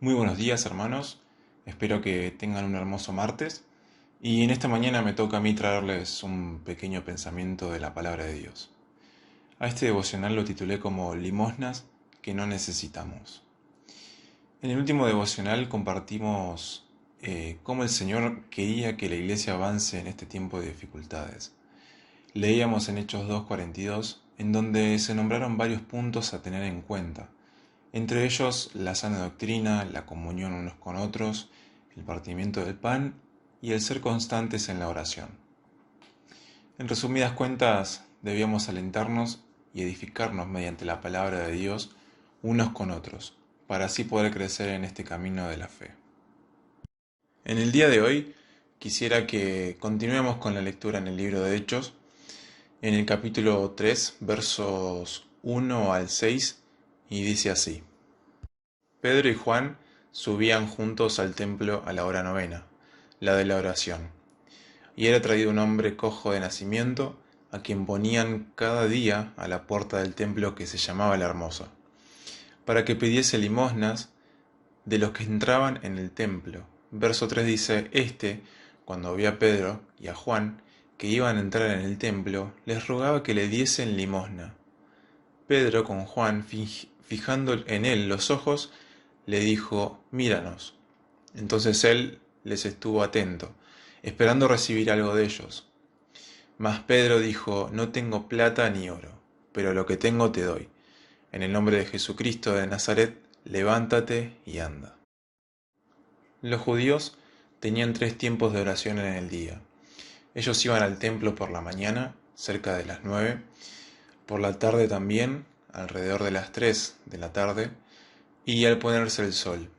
Muy buenos días, hermanos. Espero que tengan un hermoso martes. Y en esta mañana me toca a mí traerles un pequeño pensamiento de la palabra de Dios. A este devocional lo titulé como Limosnas que no necesitamos. En el último devocional compartimos cómo el Señor quería que la iglesia avance en este tiempo de dificultades. Leíamos en Hechos 2:42, en donde se nombraron varios puntos a tener en cuenta, entre ellos la sana doctrina, la comunión unos con otros, el partimiento del pan y el ser constantes en la oración. En resumidas cuentas, debíamos alentarnos y edificarnos mediante la palabra de Dios unos con otros, para así poder crecer en este camino de la fe. En el día de hoy quisiera que continuemos con la lectura en el libro de Hechos, en el capítulo 3, versos 1 al 6, y dice así. Pedro y Juan subían juntos al templo a la hora novena, la de la oración, y era traído un hombre cojo de nacimiento, a quien ponían cada día a la puerta del templo que se llamaba la Hermosa, para que pidiese limosnas de los que entraban en el templo. Verso 3 dice, cuando vio a Pedro y a Juan, que iban a entrar en el templo, les rogaba que le diesen limosna. Pedro con Juan, fijando en él los ojos, le dijo, míranos. Entonces él les estuvo atento, esperando recibir algo de ellos. Mas Pedro dijo, no tengo plata ni oro, pero lo que tengo te doy. En el nombre de Jesucristo de Nazaret, levántate y anda. Los judíos tenían 3 tiempos de oración en el día. Ellos iban al templo por la mañana, cerca de las 9, por la tarde también, alrededor de las 3 de la tarde, y al ponerse el sol.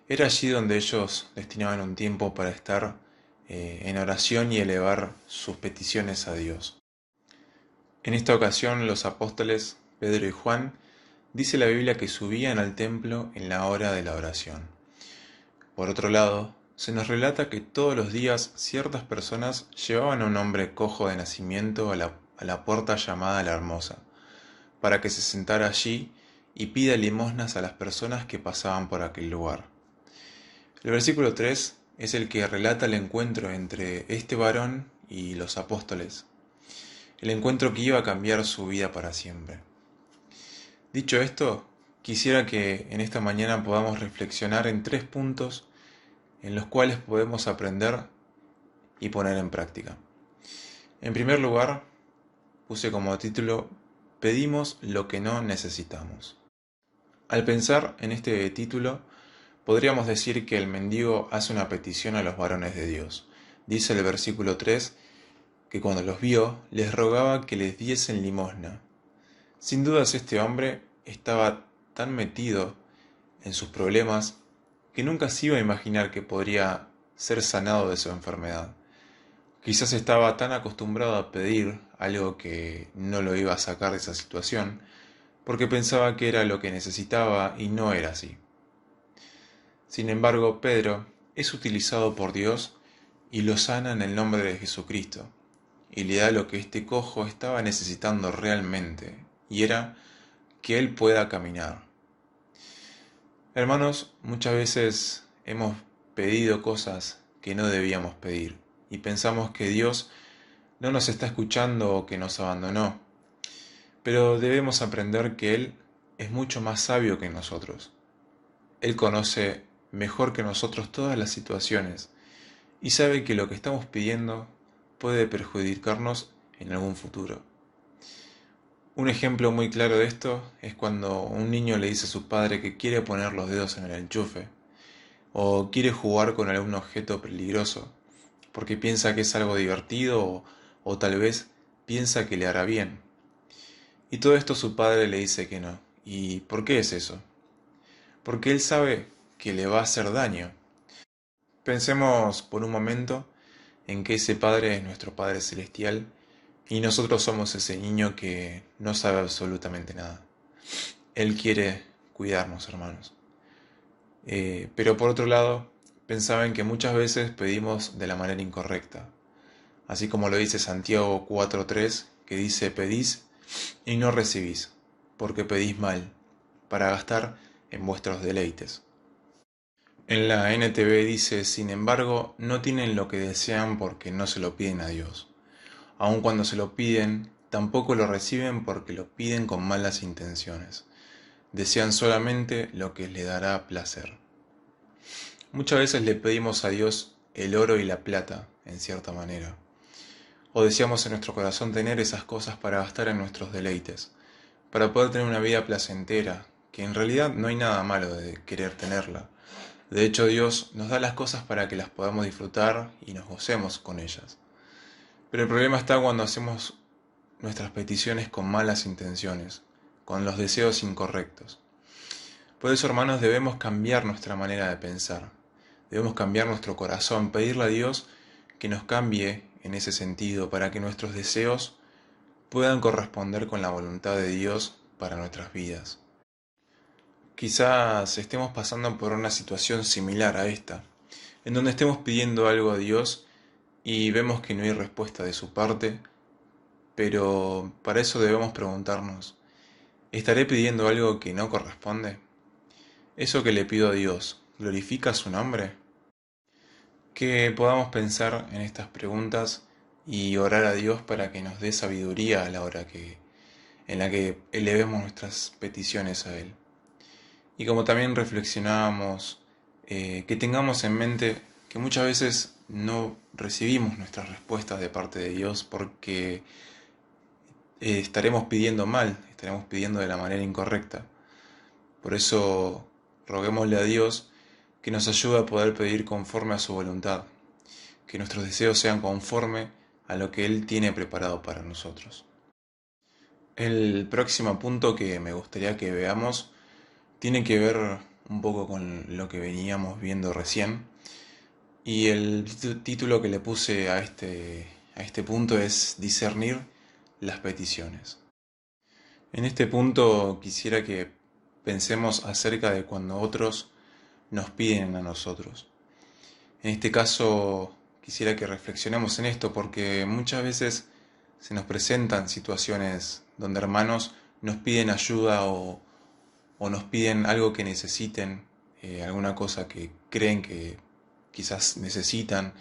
Era allí donde ellos destinaban un tiempo para estar en oración y elevar sus peticiones a Dios. En esta ocasión los apóstoles Pedro y Juan, dice la Biblia que subían al templo en la hora de la oración. Por otro lado, se nos relata que todos los días ciertas personas llevaban a un hombre cojo de nacimiento a la puerta llamada la Hermosa, para que se sentara allí y pida limosnas a las personas que pasaban por aquel lugar. El versículo 3 es el que relata el encuentro entre este varón y los apóstoles, el encuentro que iba a cambiar su vida para siempre. Dicho esto, quisiera que en esta mañana podamos reflexionar en 3 puntos en los cuales podemos aprender y poner en práctica. En primer lugar, puse como título, Pedimos lo que no necesitamos. Al pensar en este título, podríamos decir que el mendigo hace una petición a los varones de Dios. Dice el versículo 3 que cuando los vio, les rogaba que les diesen limosna. Sin dudas este hombre estaba tan metido en sus problemas que nunca se iba a imaginar que podría ser sanado de su enfermedad. Quizás estaba tan acostumbrado a pedir algo que no lo iba a sacar de esa situación, porque pensaba que era lo que necesitaba y no era así. Sin embargo, Pedro es utilizado por Dios y lo sana en el nombre de Jesucristo, y le da lo que este cojo estaba necesitando realmente, y era que él pueda caminar. Hermanos, muchas veces hemos pedido cosas que no debíamos pedir, y pensamos que Dios no nos está escuchando o que nos abandonó, pero debemos aprender que Él es mucho más sabio que nosotros. Él conoce mejor que nosotros todas las situaciones y sabe que lo que estamos pidiendo puede perjudicarnos en algún futuro. Un ejemplo muy claro de esto es cuando un niño le dice a su padre que quiere poner los dedos en el enchufe o quiere jugar con algún objeto peligroso porque piensa que es algo divertido o tal vez piensa que le hará bien. Y todo esto su padre le dice que no. ¿Y por qué es eso? Porque él sabe que le va a hacer daño. Pensemos por un momento en que ese Padre es nuestro Padre Celestial y nosotros somos ese niño que no sabe absolutamente nada. Él quiere cuidarnos, hermanos. Pero por otro lado, pensaba en que muchas veces pedimos de la manera incorrecta. Así como lo dice Santiago 4:3, que dice, pedís y no recibís, porque pedís mal, para gastar en vuestros deleites. En la NTV dice, sin embargo, no tienen lo que desean porque no se lo piden a Dios. Aun cuando se lo piden, tampoco lo reciben porque lo piden con malas intenciones. Desean solamente lo que les dará placer. Muchas veces le pedimos a Dios el oro y la plata, en cierta manera. O deseamos en nuestro corazón tener esas cosas para gastar en nuestros deleites, para poder tener una vida placentera, que en realidad no hay nada malo de querer tenerla. De hecho, Dios nos da las cosas para que las podamos disfrutar y nos gocemos con ellas. Pero el problema está cuando hacemos nuestras peticiones con malas intenciones, con los deseos incorrectos. Por eso, hermanos, debemos cambiar nuestra manera de pensar. Debemos cambiar nuestro corazón, pedirle a Dios que nos cambie en ese sentido para que nuestros deseos puedan corresponder con la voluntad de Dios para nuestras vidas. Quizás estemos pasando por una situación similar a esta, en donde estemos pidiendo algo a Dios y vemos que no hay respuesta de su parte, pero para eso debemos preguntarnos, ¿estaré pidiendo algo que no corresponde? ¿Eso que le pido a Dios glorifica su nombre? Que podamos pensar en estas preguntas y orar a Dios para que nos dé sabiduría a la hora en la que elevemos nuestras peticiones a Él. Y como también reflexionábamos, que tengamos en mente que muchas veces no recibimos nuestras respuestas de parte de Dios porque estaremos pidiendo mal, estaremos pidiendo de la manera incorrecta. Por eso roguémosle a Dios que nos ayude a poder pedir conforme a su voluntad, que nuestros deseos sean conforme a lo que Él tiene preparado para nosotros. El próximo punto que me gustaría que veamos tiene que ver un poco con lo que veníamos viendo recién. Y el título que le puse a este punto es discernir las peticiones. En este punto quisiera que pensemos acerca de cuando otros nos piden a nosotros. En este caso quisiera que reflexionemos en esto porque muchas veces se nos presentan situaciones donde hermanos nos piden ayuda o nos piden algo que necesiten, alguna cosa que creen que quizás necesitan,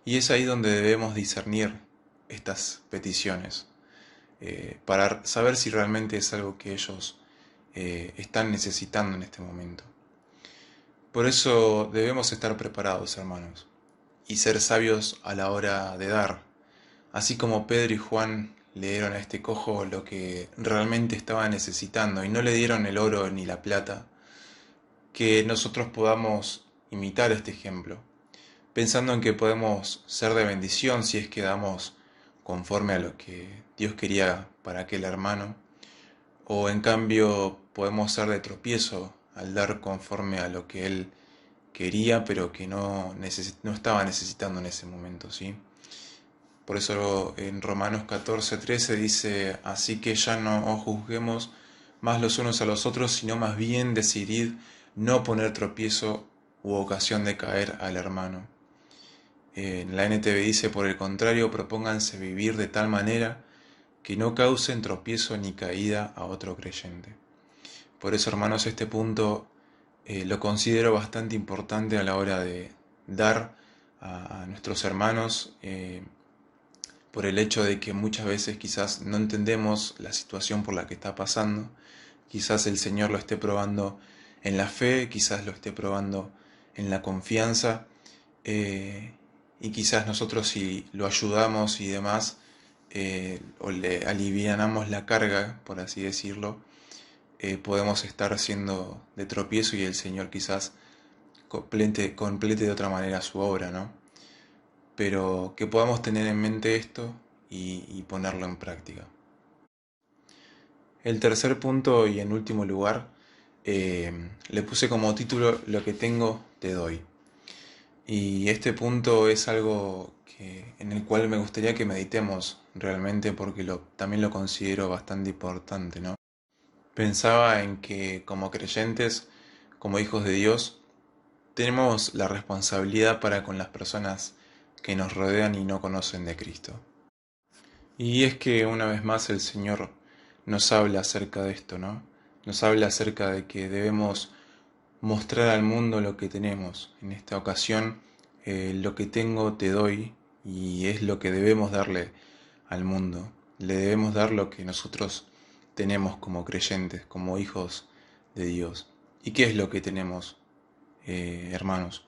y es ahí donde debemos discernir estas peticiones, para saber si realmente es algo que ellos están necesitando en este momento. Por eso debemos estar preparados, hermanos, y ser sabios a la hora de dar, así como Pedro y Juan le dieron a este cojo lo que realmente estaba necesitando y no le dieron el oro ni la plata, que nosotros podamos imitar este ejemplo, pensando en que podemos ser de bendición si es que damos conforme a lo que Dios quería para aquel hermano, o en cambio podemos ser de tropiezo al dar conforme a lo que Él quería, pero que no estaba necesitando en ese momento, ¿sí? Por eso en Romanos 14:13 dice, así que ya no os juzguemos más los unos a los otros, sino más bien decidid no poner tropiezo u ocasión de caer al hermano. En la NTV dice, por el contrario, propónganse vivir de tal manera que no causen tropiezo ni caída a otro creyente. Por eso, hermanos, este punto lo considero bastante importante a la hora de dar a nuestros hermanos, por el hecho de que muchas veces quizás no entendemos la situación por la que está pasando, quizás el Señor lo esté probando en la fe, quizás lo esté probando en la confianza, y quizás nosotros si lo ayudamos y demás, o le alivianamos la carga, por así decirlo, podemos estar siendo de tropiezo y el Señor quizás complete de otra manera su obra, ¿no? Pero que podamos tener en mente esto y ponerlo en práctica. El tercer punto y en último lugar, le puse como título Lo que tengo, te doy. Y este punto es algo en el cual me gustaría que meditemos realmente porque también lo considero bastante importante, ¿no? Pensaba en que como creyentes, como hijos de Dios, tenemos la responsabilidad para con las personas que nos rodean y no conocen de Cristo. Y es que una vez más el Señor nos habla acerca de esto, ¿no? Nos habla acerca de que debemos mostrar al mundo lo que tenemos. En esta ocasión, lo que tengo te doy y es lo que debemos darle al mundo. Le debemos dar lo que nosotros tenemos como creyentes, como hijos de Dios. ¿Y qué es lo que tenemos, hermanos?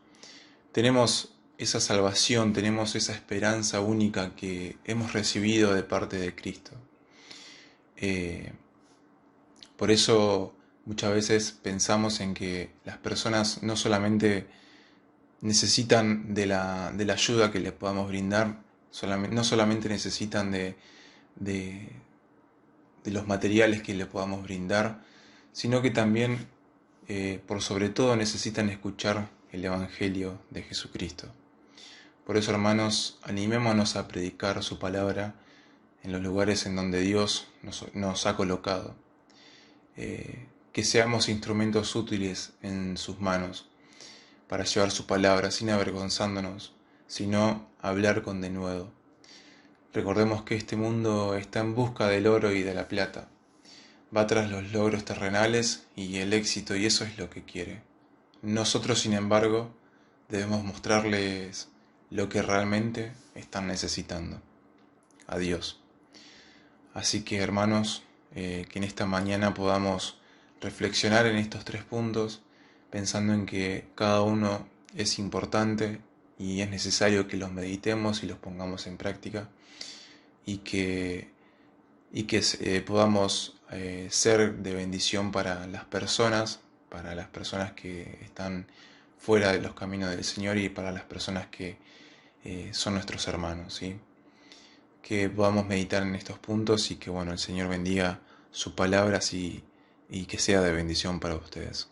Tenemos esa salvación, tenemos esa esperanza única que hemos recibido de parte de Cristo. Eh, por eso muchas veces pensamos en que las personas no solamente necesitan de la ayuda que les podamos brindar, no solamente necesitan de, de los materiales que les podamos brindar, sino que también, por sobre todo, necesitan escuchar el Evangelio de Jesucristo. Por eso, hermanos, animémonos a predicar su palabra en los lugares en donde Dios nos ha colocado. Que seamos instrumentos útiles en sus manos para llevar su palabra sin avergonzándonos, sino hablar con denuedo. Recordemos que este mundo está en busca del oro y de la plata. Va tras los logros terrenales y el éxito, y eso es lo que quiere. Nosotros, sin embargo, debemos mostrarles lo que realmente están necesitando: a Dios. Así que, hermanos, que en esta mañana podamos reflexionar en estos 3 puntos, pensando en que cada uno es importante y es necesario que los meditemos y los pongamos en práctica, y que podamos ser de bendición para las personas que están fuera de los caminos del Señor y para las personas que son nuestros hermanos, ¿sí? Que podamos meditar en estos puntos y que, bueno, el Señor bendiga su palabra y que sea de bendición para ustedes.